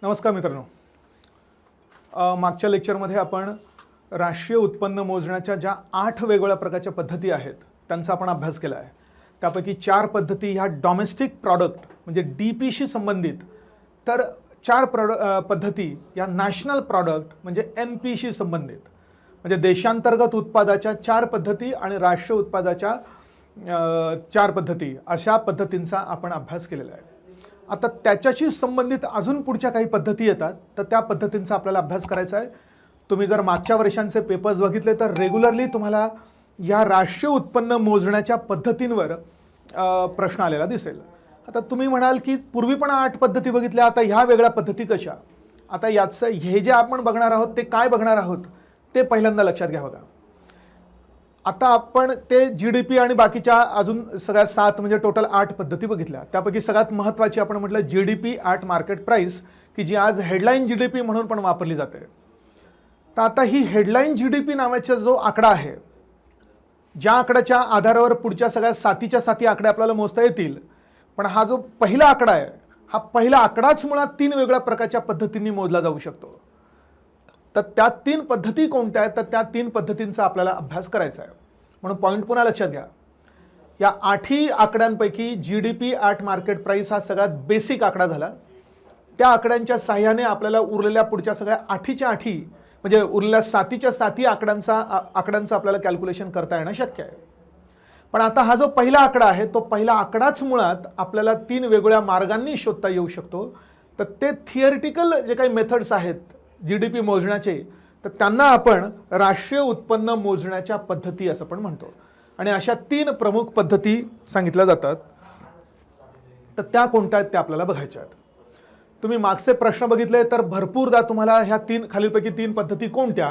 नमस्कार मित्रांनो. मागच्या लेक्चरमध्ये आपण राष्ट्रीय उत्पन्न मोजण्याच्या ज्या 8 वेगवेगळ्या प्रकारच्या पद्धती आहेत त्यांचा आपण अभ्यास केला आहे. त्यापैकी 4 पद्धती ह्या डॉमेस्टिक प्रॉडक्ट म्हणजे DPशी संबंधित, तर 4 पद्धती या नॅशनल प्रॉडक्ट म्हणजे NPशी संबंधित, म्हणजे देशांतर्गत उत्पादाच्या 4 पद्धती आणि राष्ट्रीय उत्पादाच्या 4 पद्धती, अशा पद्धतींचा आपण अभ्यास केलेला आहे. आता त्याच्याशी संबंधित अजून पुढच्या काही पद्धती येतात, तर त्या पद्धतींचा आपल्याला अभ्यास करायचा आहे. तुम्ही जर मागच्या वर्षांचे पेपर्स बघितले तर रेग्युलरली तुम्हाला या राष्ट्रीय उत्पन्न मोजण्याच्या पद्धतींवर प्रश्न आलेला दिसेल. आता तुम्ही म्हणाल की पूर्वी पण 8 पद्धती बघितल्या, आता ह्या वेगळ्या पद्धती कशा? आता याचं हे जे आपण बघणार आहोत ते काय बघणार आहोत ते पहिल्यांदा लक्षात घ्या. बघा, आता आपण ते GDP आणि बाकीच्या अजून सगळ्या 7 म्हणजे टोटल 8 पद्धती बघितल्या. त्यापैकी सगळ्यात महत्त्वाची आपण म्हटलं GDP ॲट मार्केट प्राईस, की जी आज हेडलाईन GDP म्हणून पण वापरली जाते. तर आता ही हेडलाईन GDP नावाचा जो आकडा आहे, ज्या आकड्याच्या आधारावर पुढच्या सगळ्या सातीच्या साती आकडे आपल्याला मोजता येतील, पण हा जो पहिला आकडा आहे, हा पहिला आकडाच मुळात 3 वेगवेगळ्या प्रकारच्या पद्धतींनी मोजला जाऊ शकतो. तर त्या 3 पद्धती कोणत्या आहेत? तर त्या 3 पद्धतींचा आपल्याला अभ्यास करायचा आहे. म्हणून पॉईंट पुन्हा लक्षात घ्या. या 8 आकड्यांपैकी GDP ॲट मार्केट प्राईस हा सगळ्यात बेसिक आकडा झाला. त्या आकड्यांच्या साह्याने आपल्याला उरलेल्या पुढच्या सगळ्या 8च्या 8 म्हणजे उरलेल्या 7च्या 7 आकड्यांचं आपल्याला कॅल्क्युलेशन करता येणं शक्य आहे. पण आता हा जो पहिला आकडा आहे, तो पहिला आकडाच मुळात आपल्याला 3 वेगवेगळ्या मार्गांनी शोधता येऊ शकतो. तर ते थिअरिटिकल जे काही मेथड्स आहेत GDP मोजण्याचे, तर त्यांना आपण राष्ट्रीय उत्पन्न मोजण्याच्या पद्धती असं पण म्हणतो. आणि अशा 3 प्रमुख पद्धती सांगितल्या जातात. तर त्या कोणत्या आहेत त्या आपल्याला बघायच्या आहेत. तुम्ही मागचे प्रश्न बघितले तर भरपूरदा तुम्हाला ह्या 3 खालीलपैकी 3 पद्धती कोणत्या,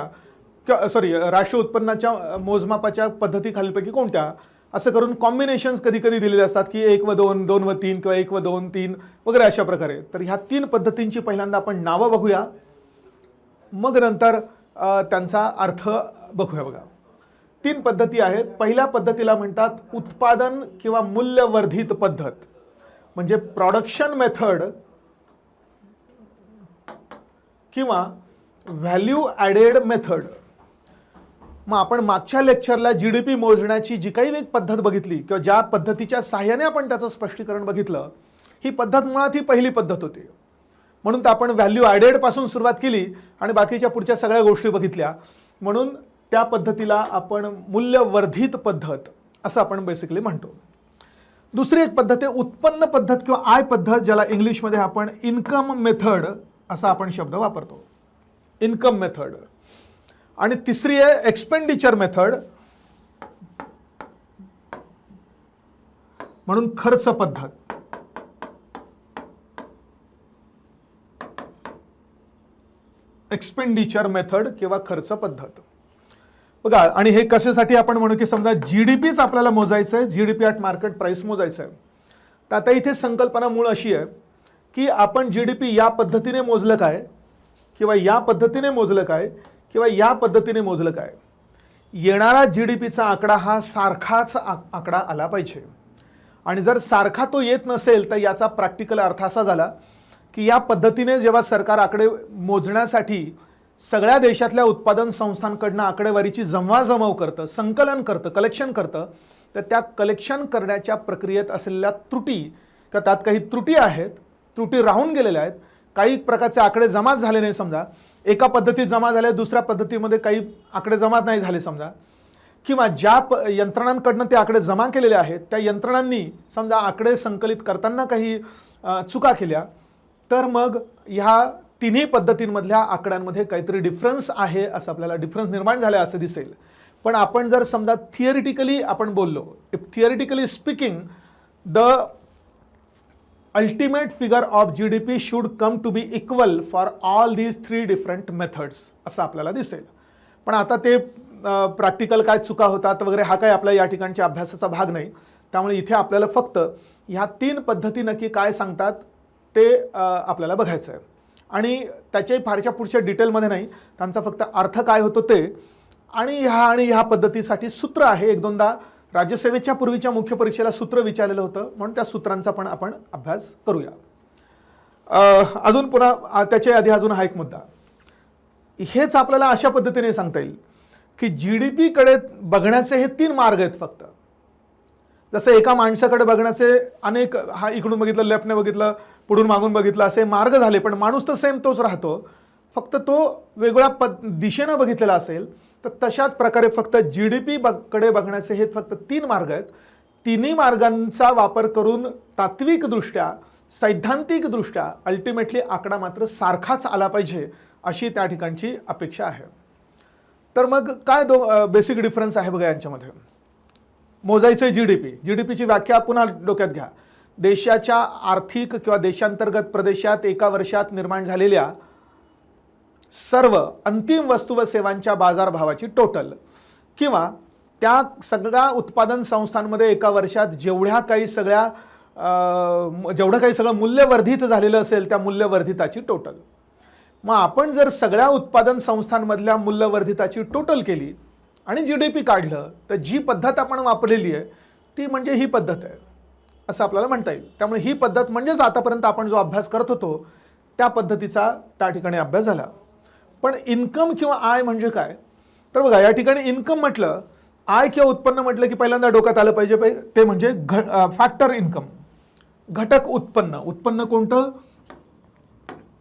राष्ट्रीय उत्पन्नाच्या मोजमापाच्या पद्धती खालीलपैकी कोणत्या, असं करून कॉम्बिनेशन्स कधी कधी दिलेले असतात की 1 व 2, 2 व 3 किंवा 1 व 2, 3 वगैरे अशा प्रकारे. तर ह्या 3 पद्धतींची पहिल्यांदा आपण नावं बघूया, मग नंतर त्यांचा अर्थ बघूया. बघा, 3 पद्धती आहेत. पहिल्या पद्धतीला म्हणतात उत्पादन किंवा मूल्यवर्धित पद्धत, म्हणजे प्रोडक्शन मेथड किंवा व्हॅल्यू ॲडेड मेथड. मग आपण मागच्या लेक्चरला GDP मोजण्याची जी काही एक पद्धत बघितली किंवा ज्या पद्धतीच्या साह्याने आपण त्याचं स्पष्टीकरण बघितलं, ही पद्धत मुळात ही पहिली पद्धत होती. म्हणून तर आपण व्हॅल्यू ॲडेड पासून सुरुवात केली आणि बाकीच्या पुढच्या सगळ्या गोष्टी बघितल्या. म्हणून त्या पद्धतीला आपण मूल्यवर्धित पद्धत असं आपण बेसिकली म्हणतो. दुसरी एक पद्धत आहे उत्पन्न पद्धत किंवा आय पद्धत, ज्याला इंग्लिशमध्ये आपण इन्कम मेथड असा आपण शब्द वापरतो, इन्कम मेथड. आणि तिसरी आहे एक्सपेंडिचर मेथड, म्हणून खर्च पद्धत. एक्सपेंडिचर मेथड किंवा खर्च पद्धत. बघा, आणि हे कशासाठी आपण म्हणू की समजा GDPच आपल्याला मोजायचं आहे, GDP ॲट मार्केट प्राईस मोजायचं आहे. तर आता इथे संकल्पना मूळ अशी आहे की आपण GDP या पद्धतीने मोजलं काय, किंवा या पद्धतीने मोजलं काय, किंवा या पद्धतीने मोजलं काय, येणारा GDPचा आकडा हा सारखाच आकडा आला पाहिजे. आणि जर सारखा तो येत नसेल तर याचा प्रॅक्टिकल अर्थ असा झाला की या पद्धतीने जेव्हा सरकार आकडे मोजण्यासाठी सगळ्या देशातल्या उत्पादन संस्थांकडनं आकडेवारीची जमवाजमव करतं, संकलन करतं, कलेक्शन करतं, तर त्या कलेक्शन करण्याच्या प्रक्रियेत असलेल्या त्रुटी किंवा त्यात काही त्रुटी आहेत, त्रुटी राहून गेलेल्या आहेत, काही प्रकारचे आकडे जमा झाले नाही, समजा एका पद्धतीत जमा झाले, दुसऱ्या पद्धतीमध्ये काही आकडे जमा नाही झाले समजा, किंवा ज्या यंत्रणांकडनं ते आकडे जमा केलेले आहेत त्या यंत्रणांनी समजा आकडे संकलित करताना काही चुका केल्या, तर मग ह्या तिन्ही पद्धतींमधल्या आकड्यांमध्ये काहीतरी डिफरन्स आहे, असं आपल्याला डिफरन्स निर्माण झाला असं दिसेल. पण आपण जर समजा थिअरिटिकली आपण बोललो, if theoretically speaking the ultimate figure of GDP should come to be equal for all these 3 different methods असं आपल्याला दिसेल. पण आता ते प्रॅक्टिकल काय चुका होतात वगैरे हा काही आपल्या या ठिकाणच्या अभ्यासाचा भाग नाही. त्यामुळे इथे आपल्याला फक्त ह्या 3 पद्धती नक्की काय सांगतात ते आपल्याला बघायचं आहे. आणि त्याच्याही फारशा पुढच्या डिटेलमध्ये नाही, त्यांचा फक्त अर्थ काय होतो ते, आणि ह्या पद्धतीसाठी सूत्र आहे. 1-2दा राज्यसेवेच्या पूर्वीच्या मुख्य परीक्षेला सूत्र विचारलेलं होतं, म्हणून त्या सूत्रांचा पण आपण अभ्यास करूया. अजून पुन्हा त्याच्या आधी अजून हा एक मुद्दा, हेच आपल्याला अशा पद्धतीने सांगता येईल की GDP कडे बघण्याचे हे 3 मार्ग आहेत फक्त. जसं एका माणसाकडे बघण्याचे अनेक, हा इकडून बघितलं, लेफ्टने बघितलं, पुढून मागून बघितलं, असे मार्ग झाले, पण माणूस तर सेम तोच राहतो, फक्त तो वेगळ्या दिशेनं बघितलेला असेल. तर तशाच प्रकारे फक्त GDP कडे बघण्याचे हे फक्त 3 मार्ग आहेत. तिन्ही मार्गांचा वापर करून तात्विकदृष्ट्या, सैद्धांतिकदृष्ट्या अल्टिमेटली आकडा मात्र सारखाच आला पाहिजे अशी त्या ठिकाणची अपेक्षा आहे. तर मग काय बेसिक डिफरन्स आहे बघा यांच्यामध्ये. मोजायचं जीडीपीची व्याख्या पुन्हा डोक्यात घ्या. देशाच्या आर्थिक किंवा देशांतर्गत प्रदेशात एका वर्षात निर्माण झालेल्या सर्व अंतिम वस्तू व सेवांच्या बाजारभावाची टोटल, किंवा त्या सगळ्या उत्पादन संस्थांमध्ये एका वर्षात जेवढं काही सगळं मूल्यवर्धित झालेलं असेल त्या मूल्यवर्धिताची टोटल. मग आपण जर सगळ्या उत्पादन संस्थांमधल्या मूल्यवर्धिताची टोटल केली आणि GDP काढलं, तर जी पद्धत आपण वापरलेली आहे ती म्हणजे ही पद्धत आहे असं आपल्याला म्हणता येईल. त्यामुळे ही पद्धत म्हणजेच आतापर्यंत आपण जो अभ्यास करत होतो त्या पद्धतीचा त्या ठिकाणी अभ्यास झाला. पण इन्कम किंवा आय म्हणजे काय, तर बघा या ठिकाणी इन्कम म्हटलं, आय किंवा उत्पन्न म्हटलं की पहिल्यांदा डोक्यात आलं पाहिजे ते म्हणजे फॅक्टर इन्कम, घटक उत्पन्न. उत्पन्न कोणतं,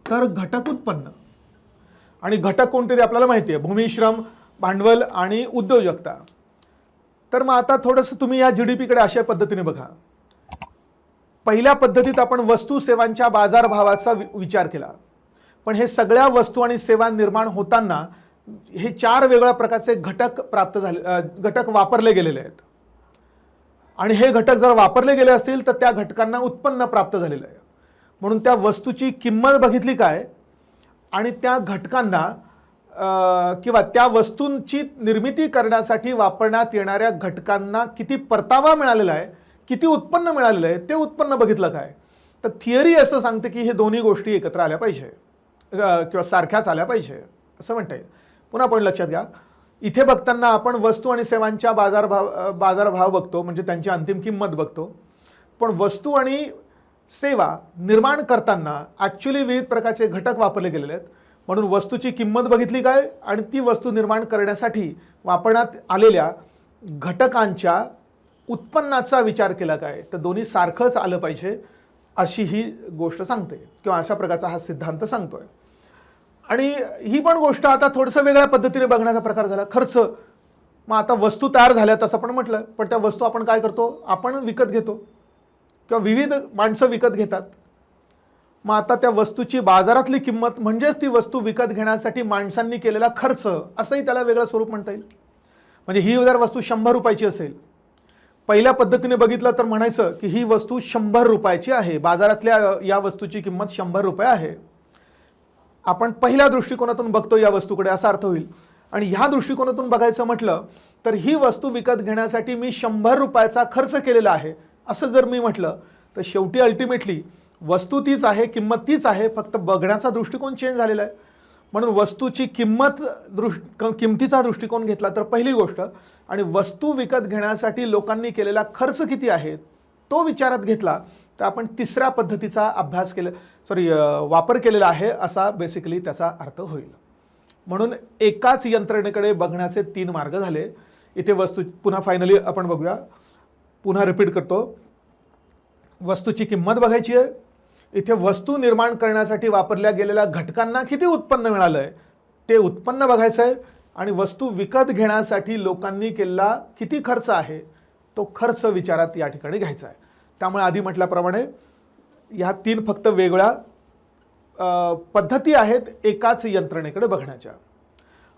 तर घटक उत्पन्न. आणि घटक कोणते ते आपल्याला माहिती आहे, भूमी, श्रम, भांडवल आणि उद्योजकता. तर मग आता थोडंसं तुम्ही या GDP कडे अशा पद्धतीने बघा. पहिल्या पद्धतीत आपण वस्तू सेवांच्या बाजारभावाचा विचार केला, पण हे सगळ्या वस्तू आणि सेवा निर्माण होताना हे 4 वेगळ्या प्रकारचे घटक वापरले गेलेले आहेत. आणि हे घटक जर वापरले गेले असतील तर त्या घटकांना उत्पन्न प्राप्त झालेलं आहे. म्हणून त्या वस्तूची किंमत बघितली काय, आणि त्या घटकांना किंवा त्या वस्तूंची निर्मिती करण्यासाठी वापरण्यात येणाऱ्या घटकांना किती परतावा मिळालेला आहे, किती उत्पन्न मिळालेलं आहे ते उत्पन्न बघितलं काय. तर थिअरी असं सांगते की हे दोन्ही गोष्टी एकत्र आल्या पाहिजे किंवा सारख्याच आल्या पाहिजे असं म्हणता येईल. पुन्हा आपण लक्षात घ्या, इथे बघताना आपण वस्तू आणि सेवांच्या बाजारभाव बघतो, म्हणजे त्यांची अंतिम किंमत बघतो. पण वस्तू आणि सेवा निर्माण करताना ॲक्च्युली विविध प्रकारचे घटक वापरले गेलेले आहेत. म्हणून वस्तूची किंमत बघितली काय आणि ती वस्तू निर्माण करण्यासाठी वापरण्यात आलेल्या घटकांच्या उत्पन्नाचा विचार केला काय, तर दोन्ही सारखंच आलं पाहिजे अशी ही गोष्ट सांगते किंवा अशा प्रकारचा हा सिद्धांत सांगतोय. आणि ही पण गोष्ट आता थोडंसं वेगळ्या पद्धतीने बघण्याचा प्रकार झाला, खर्च. मग आता वस्तू तयार झाल्यात असं आपण म्हटलं, पण त्या वस्तू आपण काय करतो, आपण विकत घेतो किंवा विविध माणसं विकत घेतात. मग आता त्या वस्तूची बाजारातली किंमत म्हणजेच ती वस्तू विकत घेण्यासाठी माणसांनी केलेला खर्च, असंही त्याला वेगळं स्वरूप म्हणता येईल. म्हणजे ही जर वस्तू 100 रुपयाची असेल, पहिल्या पद्धतीने बघितलं तर म्हणायचं की ही वस्तू 100 रुपयाची आहे, बाजारातल्या या वस्तूची किंमत 100 रुपये आहे. आपण पहिल्या दृष्टिकोनातून बघतो या वस्तूकडे असा अर्थ होईल. आणि ह्या दृष्टिकोनातून बघायचं म्हटलं तर ही वस्तू विकत घेण्यासाठी मी 100 रुपयाचा खर्च केलेला आहे असं जर मी म्हटलं, तर शेवटी अल्टिमेटली वस्तू तीच आहे, किंमत तीच आहे, फक्त बघण्याचा दृष्टिकोन चेंज झालेला आहे. म्हणून वस्तूची किंमतीचा दृष्टिकोन घेतला तर पहिली गोष्ट, आणि वस्तू विकत घेण्यासाठी लोकांनी केलेला खर्च किती आहे तो विचारात घेतला तर आपण तिसऱ्या पद्धतीचा वापर केलेला आहे असा बेसिकली त्याचा अर्थ होईल. म्हणून एकाच यंत्रणेकडे बघण्याचे 3 मार्ग झाले. इथे वस्तू पुन्हा फायनली आपण बघूया, पुन्हा रिपीट करतो. वस्तूची किंमत बघायची आहे, इथे वस्तू निर्माण करण्यासाठी वापरल्या गेलेल्या घटकांना किती उत्पन्न मिळालं आहे ते उत्पन्न बघायचं आहे, आणि वस्तू विकत घेण्यासाठी लोकांनी केलेला किती खर्च आहे तो खर्च विचारात या ठिकाणी घ्यायचा आहे. त्यामुळे आधी म्हटल्याप्रमाणे ह्या 3 फक्त वेगळ्या पद्धती आहेत एकाच यंत्रणेकडे बघण्याच्या.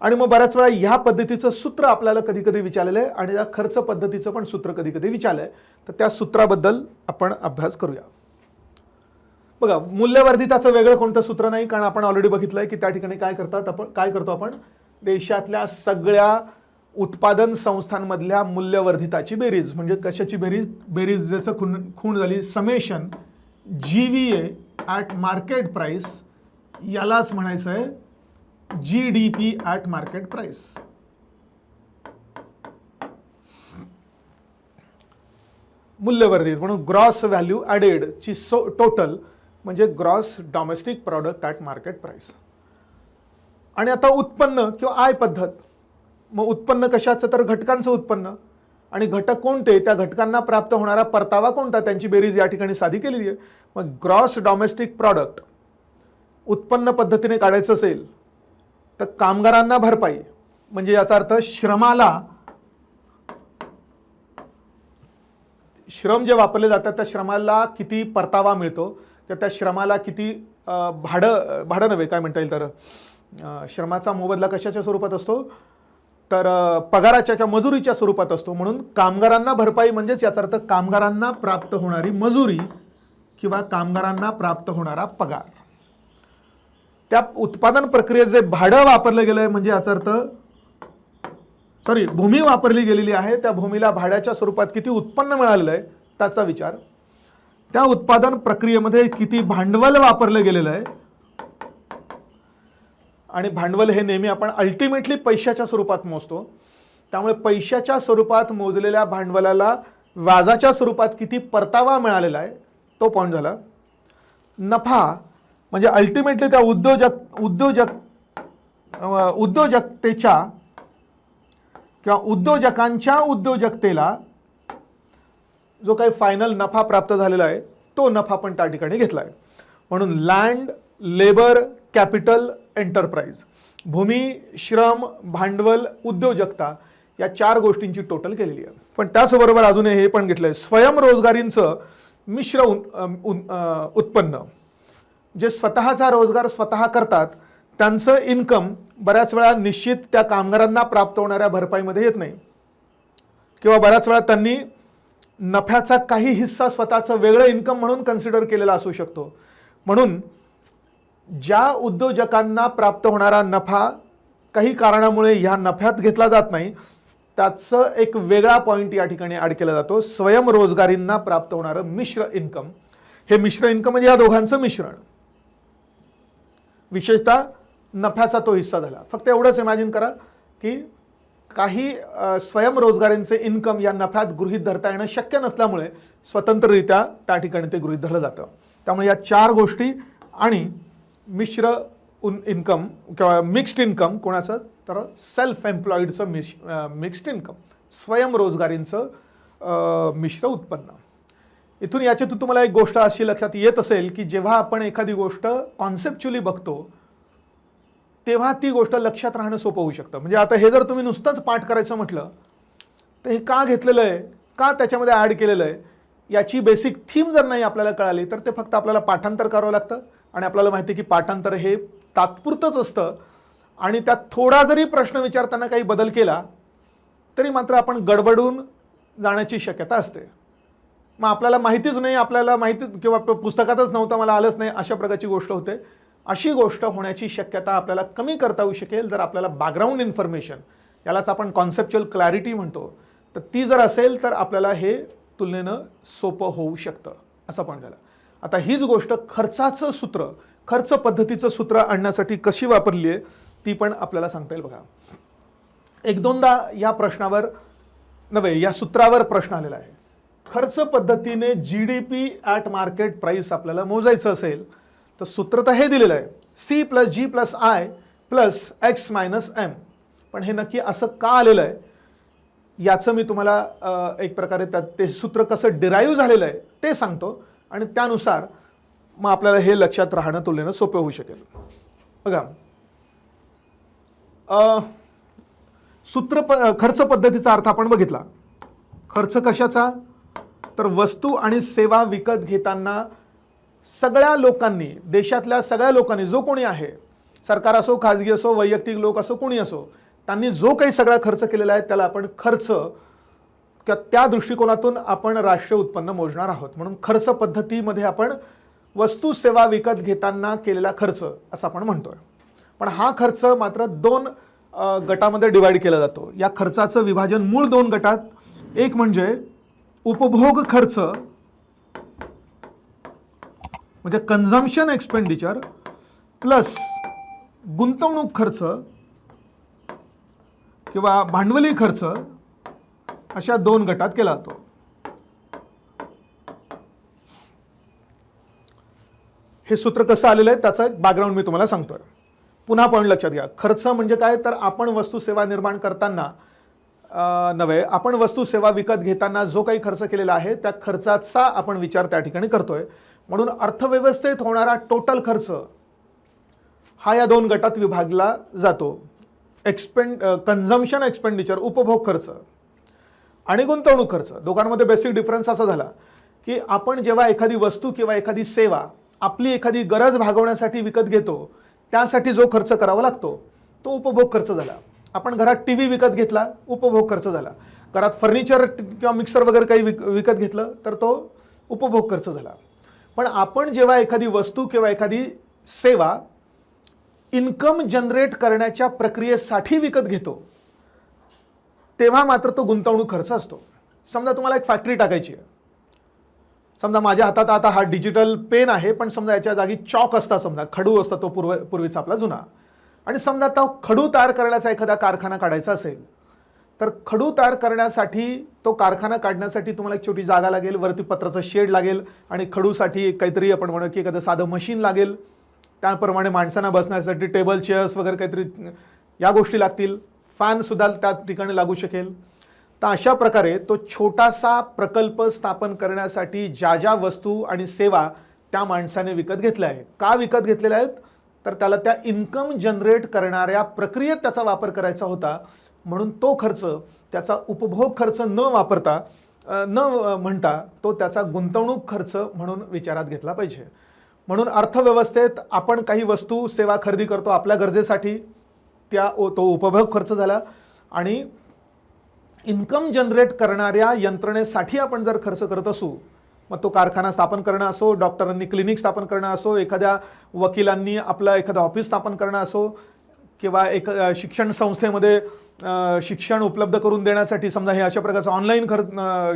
आणि मग बऱ्याच वेळा ह्या पद्धतीचं सूत्र आपल्याला कधी कधी विचारलेलं आहे आणि या खर्च पद्धतीचं पण सूत्र कधी कधी विचारलं आहे, तर त्या सूत्राबद्दल आपण अभ्यास करूया. बघा, मूल्यवर्धिताचं वेगळं कोणतं सूत्र नाही, कारण आपण ऑलरेडी बघितलं आहे की त्या ठिकाणी काय करतो आपण देशातल्या सगळ्या उत्पादन संस्थांमधल्या मूल्यवर्धिताची बेरीज, म्हणजे कशाची बेरीज ज्याचं खूण झाली summation GVA at market price, यालाच म्हणायचं आहे GDP ॲट मार्केट प्राइस. मूल्यवर्धित म्हणून ग्रॉस व्हॅल्यू ॲडेड ची टोटल म्हणजे gross domestic product at market price. आणि आता उत्पन्न किंवा आय पद्धत. मग उत्पन्न कशाचं, तर घटकांचं उत्पन्न. आणि घटक कोणते, त्या घटकांना प्राप्त होणारा परतावा कोणता, त्यांची बेरीज या ठिकाणी साधी केलेली आहे. मग ग्रॉस डॉमेस्टिक प्रॉडक्ट उत्पन्न पद्धतीने काढायचं असेल तर कामगारांना भरपाई, म्हणजे याचा अर्थ श्रम जे वापरले जातात त्या श्रमाला किती परतावा मिळतो किंवा त्या श्रमाला किती भाडं नव्हे काय म्हणता येईल, तर श्रमाचा मोबदला कशाच्या स्वरूपात असतो, तर पगाराच्या किंवा मजुरीच्या स्वरूपात असतो. म्हणून कामगारांना भरपाई म्हणजेच याचा अर्थ कामगारांना प्राप्त होणारी मजुरी किंवा कामगारांना प्राप्त होणारा पगार. त्या उत्पादन प्रक्रियेत जे भाडं वापरलं गेलंय म्हणजे याचा अर्थ भूमी वापरली गेलेली आहे, त्या भूमीला भाड्याच्या स्वरूपात किती उत्पन्न मिळालेलं आहे त्याचा विचार. त्या उत्पादन प्रक्रियेमध्ये किती भांडवल वापरलं गेलेलं आहे, आणि भांडवल हे नेहमी आपण अल्टिमेटली पैशाच्या स्वरूपात मोजतो. त्यामुळे पैशाच्या स्वरूपात मोजलेल्या भांडवलाला व्याजाच्या स्वरूपात किती परतावा मिळालेला आहे तो पॉईंट झाला. नफा म्हणजे अल्टिमेटली त्या उद्योजकतेच्या किंवा उद्योजकांच्या उद्योजकतेला जो काही फायनल नफा प्राप्त झालेला आहे तो नफा पण त्या ठिकाणी घेतला आहे. म्हणून लँड, लेबर, कॅपिटल, एंटरप्राइज, भूमी, श्रम, भांडवल, उद्योजकता या 4 गोष्टींची टोटल केलेली आहे. पण त्याचबरोबर अजून हे पण घेतलंय स्वयंरोजगारींचं मिश्र उत्पन्न. जे स्वतःचा रोजगार स्वतः करतात त्यांचं इन्कम बऱ्याच वेळा निश्चित त्या कामगारांना प्राप्त होणाऱ्या भरपाईमध्ये येत नाही, किंवा बऱ्याच वेळा त्यांनी नफ्याचा काही हिस्सा स्वतःचं वेगळं इन्कम म्हणून कन्सिडर केलेला असू शकतो. म्हणून ज्या उद्योजकांना प्राप्त होणारा नफा काही कारणामुळे ह्या नफ्यात घेतला जात नाही त्याचं एक वेगळा पॉईंट या ठिकाणी ॲड केला जातो, स्वयंरोजगारींना प्राप्त होणारं मिश्र इन्कम. हे मिश्र इन्कम म्हणजे या दोघांचं मिश्रण, विशेषतः नफ्याचा तो हिस्सा झाला. फक्त एवढंच इमॅजिन करा की काही स्वयंरोजगारींचे इन्कम या नफ्यात गृहीत धरता येणं शक्य नसल्यामुळे स्वतंत्ररित्या त्या ठिकाणी ते गृहीत धरलं जातं. त्यामुळे या 4 गोष्टी आणि मिश्र इन्कम किंवा मिक्स्ड इन्कम कोणाचं, तर सेल्फ एम्प्लॉईडचं मिक्स्ड इन्कम, स्वयंरोजगारींचं मिश्र उत्पन्न. इथून याच्यातून तुम्हाला एक गोष्ट अशी लक्षात येत असेल की जेव्हा आपण एखादी गोष्ट कॉन्सेप्च्युअली बघतो तेव्हा ती गोष्ट लक्षात राहणं सोपं होऊ शकतं. म्हणजे आता हे जर तुम्ही नुसतंच पाठ करायचं म्हटलं तर हे का घेतलेलं आहे, का त्याच्यामध्ये ॲड केलेलं आहे, याची बेसिक थीम जर नाही आपल्याला कळाली तर ते फक्त आपल्याला पाठांतर करावं लागतं. आणि आपल्याला माहिती आहे की पाठांतर हे तात्पुरतंच असतं आणि त्यात थोडा जरी प्रश्न विचारताना काही बदल केला तरी मात्र आपण गडबडून जाण्याची शक्यता असते. मग आपल्याला माहितीच नाही, आपल्याला माहिती किंवा पुस्तकातच नव्हतं, मला आलंच नाही, अशा प्रकारची गोष्ट होते. अशी गोष्ट होण्याची शक्यता आपल्याला कमी करता येऊ शकेल जर आपल्याला बॅकग्राऊंड इन्फॉर्मेशन, यालाच आपण कॉन्सेप्च्युअल क्लॅरिटी म्हणतो, तर ती जर असेल तर आपल्याला हे तुलनेनं सोपं होऊ शकतं, असं पण झालं. आता हीच गोष्ट खर्चाचं सूत्र, खर्च पद्धतीचं सूत्र आणण्यासाठी कशी वापरली आहे ती पण आपल्याला सांगता येईल. बघा, 1-2दा या प्रश्नावर नव्हे या सूत्रावर प्रश्न आलेला आहे. खर्च पद्धतीने GDP ॲट मार्केट प्राईस आपल्याला मोजायचं असेल तर सूत्र तर हे दिलेलं आहे, C+G+I + X - M. पण हे नक्की असं का आलेलं आहे याचं मी तुम्हाला एक प्रकारे ते सूत्र कसं डिराईव्ह झालेलं आहे ते सांगतो आणि त्यानुसार मग आपल्याला हे लक्षात राहणं तुलनेनं सोपं होऊ शकेल. बघा, खर्च पद्धतीचा अर्थ आपण बघितला. खर्च कशाचा, तर वस्तू आणि सेवा विकत घेताना सगळ्या लोकांनी, देशातल्या सगळ्या लोकांनी, जो कोणी आहे, सरकार असो, खाजगी असो, वैयक्तिक लोक असो, कोणी असो, त्यांनी जो काही सगळा खर्च केलेला आहे त्याला आपण खर्च किंवा त्या दृष्टिकोनातून आपण राष्ट्रीय उत्पन्न मोजणार आहोत. म्हणून खर्च पद्धतीमध्ये आपण वस्तू सेवा विकत घेताना केलेला खर्च असं आपण म्हणतोय. पण हा खर्च मात्र 2 गटामध्ये डिवाइड केला जातो. या खर्चाचं विभाजन मूळ 2 गटात, एक म्हणजे उपभोग खर्च म्हणजे कन्झम्पशन एक्सपेंडिचर प्लस गुंतवणूक खर्च किंवा भांडवली खर्च, अशा 2 गटात केला जातो. हे सूत्र कसं आलेलं आहे त्याचं एक बॅकग्राऊंड मी तुम्हाला सांगतोय. पुन्हा पॉईंट लक्षात घ्या. खर्च म्हणजे काय, तर आपण वस्तू सेवा निर्माण करताना नव्हे, आपण वस्तू सेवा विकत घेताना जो काही खर्च केलेला आहे त्या खर्चाचा आपण विचार त्या ठिकाणी करतोय. म्हणून अर्थव्यवस्थेत होणारा टोटल खर्च हा या दोन गटात विभागला जातो. कन्झम्पशन एक्सपेंडिचर, उपभोग खर्च, आणि गुंतवणूक खर्च. दोघांमध्ये बेसिक डिफरन्स असा झाला की आपण जेव्हा एखादी वस्तू किंवा एखादी सेवा आपली एखादी गरज भागवण्यासाठी विकत घेतो त्यासाठी जो खर्च करावा लागतो तो उपभोग खर्च झाला. आपण घरात टीव्ही विकत घेतला, उपभोग खर्च झाला. घरात फर्निचर किंवा मिक्सर वगैरे काही विकत घेतलं तर तो उपभोग खर्च झाला. पण आपण जेव्हा एखादी वस्तू किंवा एखादी सेवा इन्कम जनरेट करण्याच्या प्रक्रियेसाठी विकत घेतो तेव्हा मात्र तो गुंतवणूक खर्च असतो. समजा तुम्हाला एक फॅक्टरी टाकायची आहे. समजा माझ्या हातात आता हा डिजिटल पेन आहे, पण समजा याच्या जागी चॉक असता, समजा खडू असता तो पूर्वीचा आपला जुना, आणि समजा तो खडू तयार करण्याचा एखादा कारखाना काढायचा असेल तर खडू तयार करण्यासाठी तो कारखाना काढण्यासाठी तुम्हाला एक छोटी जागा लागेल, वरती पत्राचं शेड लागेल, आणि खडूसाठी काहीतरी आपण म्हणू की एखादं साधं मशीन लागेल. त्याप्रमाणे माणसांना बसण्यासाठी टेबल चेअर्स वगैरे काहीतरी या गोष्टी लागतील. फॅन सुद्धा त्या ठिकाणी लागू शकेल. तर अशा प्रकारे तो छोटासा प्रकल्प स्थापन करण्यासाठी ज्या ज्या वस्तू आणि सेवा त्या माणसाने विकत घेतल्या आहे, का विकत घेतलेल्या आहेत, तर त्याला त्या इन्कम जनरेट करणाऱ्या प्रक्रियेत त्याचा वापर करायचा होता. म्हणून तो खर्च त्याचा उपभोग खर्च न म्हणता तो त्याचा गुंतवणूक खर्च म्हणून विचारात घेतला पाहिजे. म्हणून अर्थव्यवस्थेत आपण काही वस्तू सेवा खरेदी करतो आपल्या गरजेसाठी, तो उपभोग खर्च झाला. आणि इन्कम जनरेट करणाऱ्या यंत्रणेसाठी आपण जर खर्च करत असू, मग तो कारखाना स्थापन करणं असो, डॉक्टरांनी क्लिनिक स्थापन करणं असो, एखाद्या वकिलांनी आपलं एखादं ऑफिस स्थापन करणं असो, किंवा एक शिक्षण संस्थेमध्ये शिक्षण उपलब्ध करून देण्यासाठी, समजा हे अशा प्रकारचं ऑनलाईन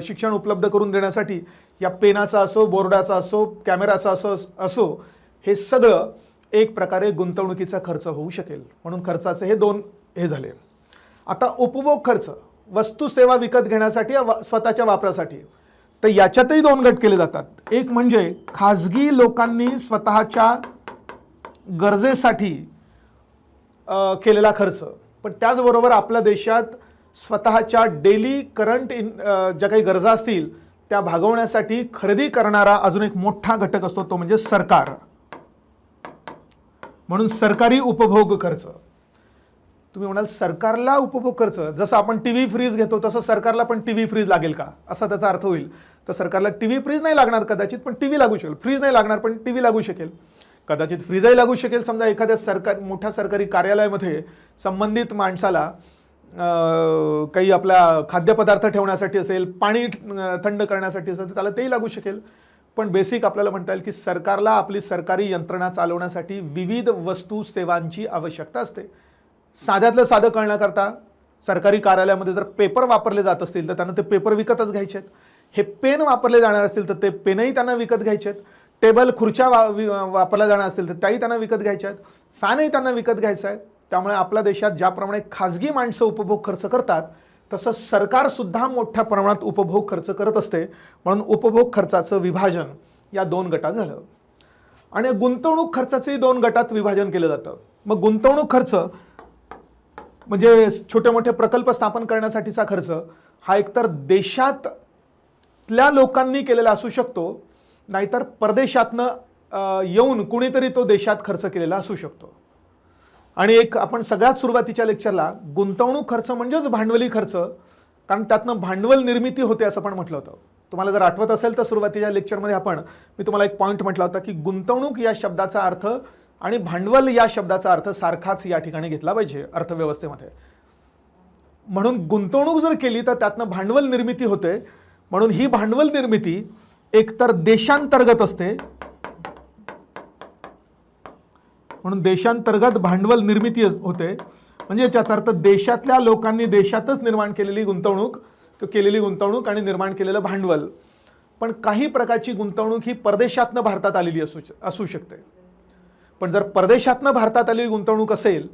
शिक्षण उपलब्ध करून देण्यासाठी या पेनाचा असो, बोर्डाचा असो, कॅमेराचा असो, हे सगळं एक प्रकारे गुंतवणुकीचा खर्च होऊ शकेल. म्हणून खर्चाचे हे दोन झाले. आता उपभोग खर्च, वस्तू सेवा विकत घेण्यासाठी स्वतःच्या वापरासाठी, तर याच्यातही दोन गट केले जातात. एक म्हणजे खाजगी लोकांनी स्वतःच्या गरजेसाठी केलेला खर्च, पण त्याचबरोबर आपल्या देशात स्वतःच्या डेली करंट ज्या काही गरजा असतील त्या भागवण्यासाठी खरेदी करणारा अजून एक मोठा घटक असतो, तो म्हणजे सरकार. म्हणून सरकारी उपभोग खर्च. तुम्ही म्हणाल सरकारला उपभोग खर्च, जसं आपण टीव्ही फ्रीज घेतो तसं सरकारला पण टीव्ही फ्रीज लागेल का, असा त्याचा अर्थ होईल. तर सरकारला टीव्ही फ्रीज नाही लागणार कदाचित, पण टीव्ही लागू शकेल. फ्रीज नाही लागणार पण टीव्ही लागू शकेल. कदाचित फ्रीजही लागू शकेल. समजा एखाद्या मोठ्या सरकारी कार्यालयामध्ये संबंधित माणसाला काही आपला खाद्यपदार्थ ठेवण्यासाठी असेल, पाणी थंड करण्यासाठी असेल तर त्याला तेही लागू शकेल. पण बेसिक आपल्याला म्हणता येईल की सरकारला आपली सरकारी यंत्रणा चालवण्यासाठी विविध वस्तू सेवांची आवश्यकता असते. साध्यातलं साधं कळण्याकरता सरकारी कार्यालयामध्ये जर पेपर वापरले जात असतील तर त्यांना ते पेपर विकतच घ्यायचे आहेत. हे पेन वापरले जाणार असतील तर ते पेनही त्यांना विकत घ्यायचे आहेत. टेबल खुर्च्या वापरल्या जाणार असतील तर त्याही त्यांना विकत घ्यायच्या आहेत. फॅनही त्यांना विकत घ्यायचा आहे. त्यामुळे आपल्या देशात ज्याप्रमाणे खाजगी माणसं उपभोग खर्च करतात तसं सरकारसुद्धा मोठ्या प्रमाणात उपभोग खर्च करत असते. म्हणून उपभोग खर्चाचं विभाजन या दोन गटात झालं. आणि गुंतवणूक खर्चाचंही दोन गटात विभाजन केलं जातं. मग गुंतवणूक खर्च म्हणजे छोटे मोठे प्रकल्प स्थापन करण्यासाठीचा खर्च हा एकतर देशातल्या लोकांनी केलेला असू शकतो, नाहीतर परदेशातनं येऊन कुणीतरी तो देशात खर्च केलेला असू शकतो. आणि एक आपण सगळ्यात सुरुवातीच्या लेक्चरला गुंतवणूक खर्च म्हणजेच भांडवली खर्च, कारण त्यातनं भांडवल निर्मिती होते असं पण म्हटलं होतं. तुम्हाला जर आठवत असेल तर सुरुवातीच्या लेक्चरमध्ये मी तुम्हाला एक पॉईंट म्हटला होता की गुंतवणूक या शब्दाचा अर्थ आणि भांडवल या शब्दाचा अर्थ सारखाच या ठिकाणी घेतला पाहिजे अर्थव्यवस्थेमध्ये. म्हणून गुंतवणूक जर केली तर त्यातनं भांडवल निर्मिती होते. म्हणून ही भांडवल निर्मिती एकतर देशांतर्गत असते, म्हणून देशांतर्गत भांडवल निर्मिती होते. म्हणजे याचा अर्थ देशातल्या लोकांनी देशातच निर्माण केलेली गुंतवणूक आणि निर्माण केलेलं भांडवल. पण काही प्रकारची गुंतवणूक ही परदेशातनं भारतात आलेली असू शकते. पण जर परदेशातनं भारतात आलेली गुंतवणूक असेल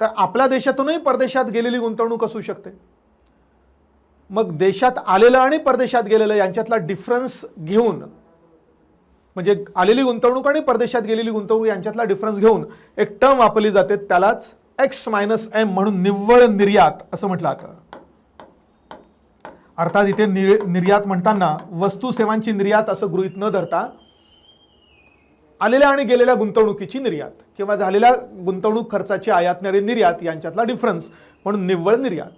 तर आपल्या देशातूनही परदेशात गेलेली गुंतवणूक असू शकते. मग देशात आलेलं आणि परदेशात गेलेलं यांच्यातला डिफरन्स घेऊन म्हणजे आलेली गुंतवणूक आणि परदेशात गेलेली गुंतवणूक यांच्यातला डिफरन्स घेऊन एक टर्म वापरली जाते, त्यालाच एक्स मायनस एम म्हणून निव्वळ निर्यात असं म्हटलं जातं. अर्थात इथे निर्यात म्हणताना वस्तू सेवांची निर्यात असं गृहीत न धरता आलेल्या आणि गेलेल्या गुंतवणुकीची निर्यात किंवा झालेल्या गुंतवणूक खर्चाची आयातणारी निर्यात यांच्यातला डिफरन्स म्हणून निव्वळ निर्यात.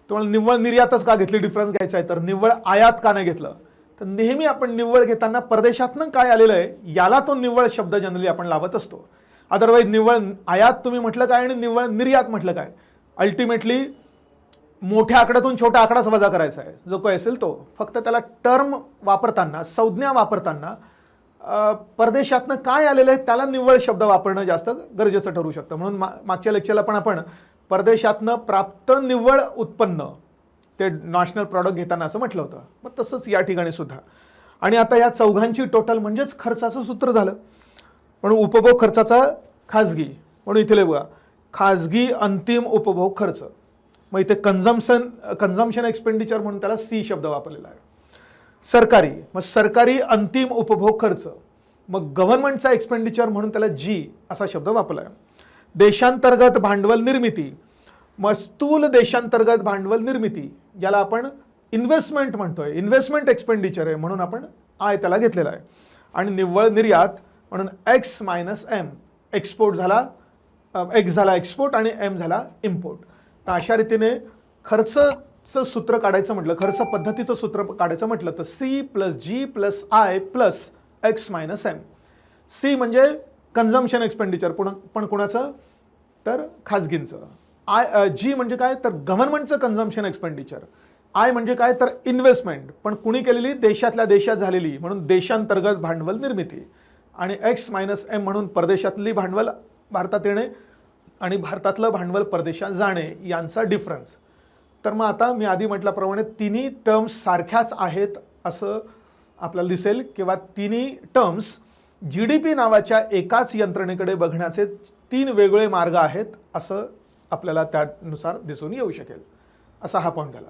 तुम्हाला निव्वळ निर्यातच का घेतली, डिफरन्स घ्यायचा आहे तर निव्वळ आयात का नाही घेतलं, तर नेहमी आपण निव्वळ घेताना परदेशातनं काय आलेलं आहे याला तो निव्वळ शब्द जनरली आपण लावत असतो. अदरवाईज निव्वळ आयात तुम्ही म्हटलं काय आणि निव्वळ निर्यात म्हटलं काय, अल्टिमेटली मोठ्या आकड्यातून छोटा आकडाच वजा करायचा आहे जो काही असेल तो. फक्त त्याला टर्म वापरताना, संज्ञा वापरताना परदेशातनं काय आलेलं आहे त्याला निव्वळ शब्द वापरणं जास्त गरजेचं ठरू शकतं. म्हणून मागच्या लेक्चरला पण आपण परदेशातनं प्राप्त निव्वळ उत्पन्न ते नॅशनल प्रॉडक्ट घेताना असं म्हटलं होतं. मग तसंच या ठिकाणी सुद्धा. आणि आता या चौघांची टोटल म्हणजेच खर्चाचं सूत्र झालं. म्हणून उपभोग खर्चाचा खाजगी, म्हणून इथे बघा खाजगी अंतिम उपभोग खर्च. मग इथे कन्झम्पशन एक्सपेंडिचर म्हणून त्याला सी शब्द वापरलेला आहे. सरकारी, मग सरकारी अंतिम उपभोग खर्च. मग गव्हर्नमेंटचा एक्सपेंडिचर म्हणून त्याला जी असा शब्द वापरला आहे. देशांतर्गत भांडवल निर्मिती, मग स्थूल देशांतर्गत भांडवल निर्मिती ज्याला आपण इन्व्हेस्टमेंट म्हणतोय, इन्व्हेस्टमेंट एक्सपेंडिचर आहे म्हणून आपण आय त्याला घेतलेला आहे. आणि निव्वळ निर्यात म्हणून एक्स मायनस एम, एक्सपोर्ट झाला, एक्स झाला एक्सपोर्ट आणि एम झाला इम्पोर्ट. तर अशा रीतीने खर्चचं सूत्र काढायचं म्हटलं, खर्च पद्धतीचं सूत्र काढायचं म्हटलं तर C plus G plus I plus X minus M. C म्हणजे कन्झम्पशन एक्सपेंडिचर पण कुणाचं तर खाजगींचं. जी म्हणजे काय तर गव्हर्नमेंटचं कन्झम्पशन एक्सपेंडिचर. आय म्हणजे काय तर इन्व्हेस्टमेंट पण कुणी केलेली, देशातल्या देशात झालेली म्हणून देशांतर्गत भांडवल निर्मिती. आणि एक्स मायनस एम म्हणून परदेशातली भांडवल भारतात येणे आणि भारतातलं भांडवल परदेशात जाणे यांचा डिफरन्स. तर मग आता मी आधी म्हटल्याप्रमाणे तिन्ही टर्म्स सारख्याच आहेत असं आपल्याला दिसेल किंवा तिन्ही टर्म्स GDP नावाच्या एकाच यंत्रणेकडे बघण्याचे 3 वेगळे मार्ग आहेत असं आपल्याला त्यानुसार दिसून येऊ शकेल. असा हा पॉईंट झाला.